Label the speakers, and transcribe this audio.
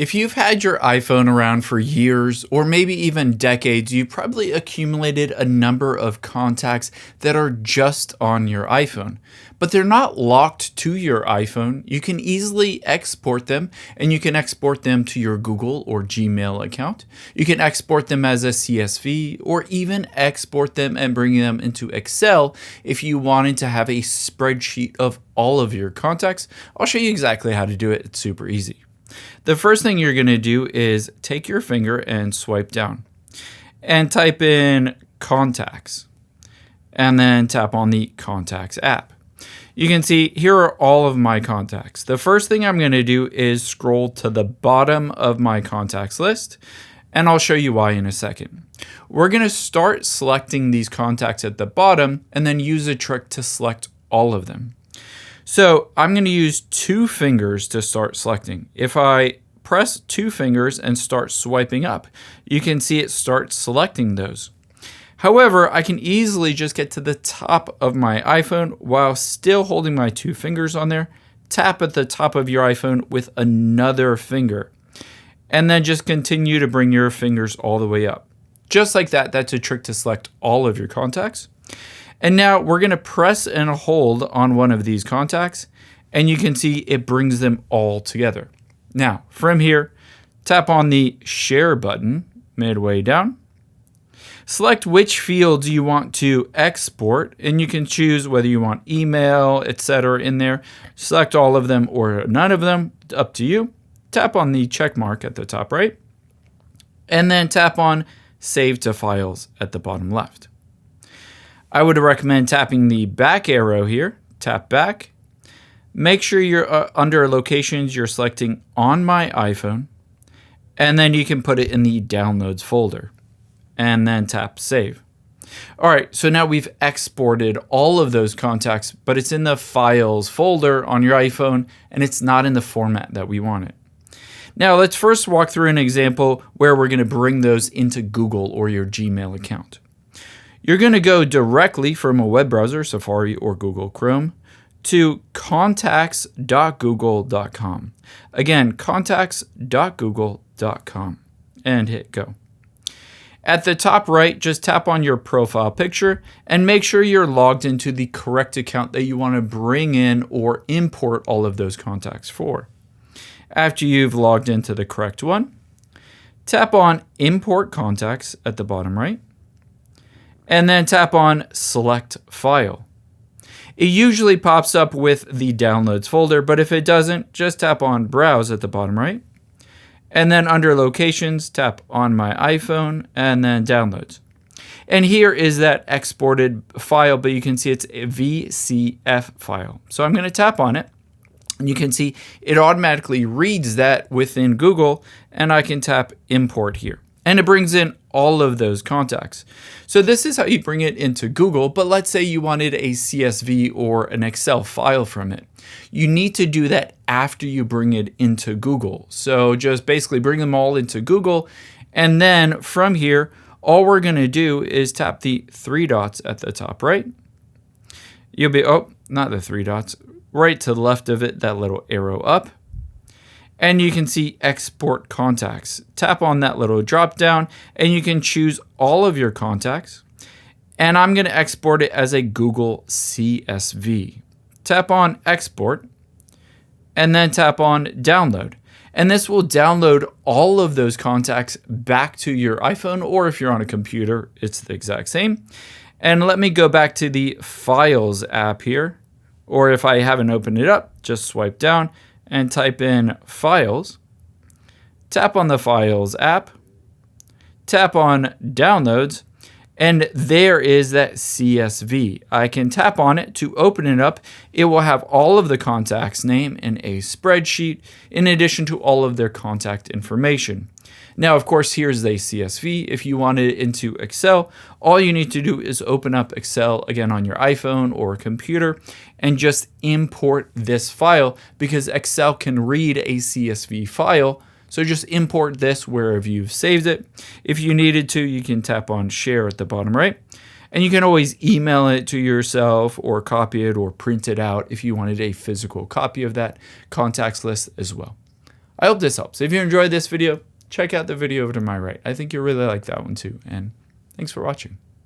Speaker 1: If you've had your iPhone around for years or maybe even decades, you've probably accumulated a number of contacts that are just on your iPhone, but they're not locked to your iPhone. You can easily export them, and you can export them to your Google or Gmail account. You can export them as a CSV or even export them and bring them into Excel if you wanted to have a spreadsheet of all of your contacts. I'll show you exactly how to do it. It's super easy. The first thing you're going to do is take your finger and swipe down and type in contacts and then tap on the contacts app. You can see here are all of my contacts. The first thing I'm going to do is scroll to the bottom of my contacts list, and I'll show you why in a second. We're going to start selecting these contacts at the bottom and then use a trick to select all of them. So I'm going to use two fingers to start selecting. If I press two fingers and start swiping up, you can see it starts selecting those. However, I can easily just get to the top of my iPhone while still holding my two fingers on there. Tap at the top of your iPhone with another finger, and then just continue to bring your fingers all the way up. Just like that, that's a trick to select all of your contacts. And now we're going to press and hold on one of these contacts, and you can see it brings them all together. Now, from here, tap on the Share button midway down. Select which fields you want to export, and you can choose whether you want email, etc. in there. Select all of them or none of them, up to you. Tap on the check mark at the top right, and then tap on Save to Files at the bottom left. I would recommend tapping the back arrow here. Tap back. Make sure you're under locations, you're selecting on my iPhone, and then you can put it in the downloads folder, and then tap save. All right, so now we've exported all of those contacts, but it's in the files folder on your iPhone, and it's not in the format that we want it. Now let's first walk through an example where we're going to bring those into Google or your Gmail account. You're going to go directly from a web browser, Safari or Google Chrome, to contacts.google.com. Again, contacts.google.com, and hit go. At the top right, just tap on your profile picture and make sure you're logged into the correct account that you want to bring in or import all of those contacts for. After you've logged into the correct one, tap on Import Contacts at the bottom right, and then tap on Select File. It usually pops up with the Downloads folder, but if it doesn't, just tap on Browse at the bottom right. And then under Locations, tap on my iPhone and then Downloads. And here is that exported file, but you can see it's a VCF file. So I'm going to tap on it, and you can see it automatically reads that within Google, and I can tap Import here. And it brings in all of those contacts. So this is how you bring it into Google, but let's say you wanted a CSV or an Excel file from it. You need to do that after you bring it into Google. So just basically bring them all into Google, and then from here, all we're going to do is tap the three dots at the top right. You'll be, not the three dots, right to the left of it, that little arrow up. And you can see Export Contacts. Tap on that little drop down, and you can choose all of your contacts. And I'm going to export it as a Google CSV. Tap on Export, and then tap on Download. And this will download all of those contacts back to your iPhone, or if you're on a computer, it's the exact same. And let me go back to the Files app here, or if I haven't opened it up, just swipe down and type in Files, tap on the Files app, tap on Downloads, and there is that CSV. I can tap on it to open it up. It will have all of the contacts' name in a spreadsheet, in addition to all of their contact information. Now, of course, here's a CSV. If you want it into Excel, all you need to do is open up Excel again on your iPhone or computer and just import this file, because Excel can read a CSV file. So just import this wherever you've saved it. If you needed to, you can tap on Share at the bottom right. And you can always email it to yourself or copy it or print it out if you wanted a physical copy of that contacts list as well. I hope this helps. If you enjoyed this video, check out the video over to my right. I think you'll really like that one too. And thanks for watching.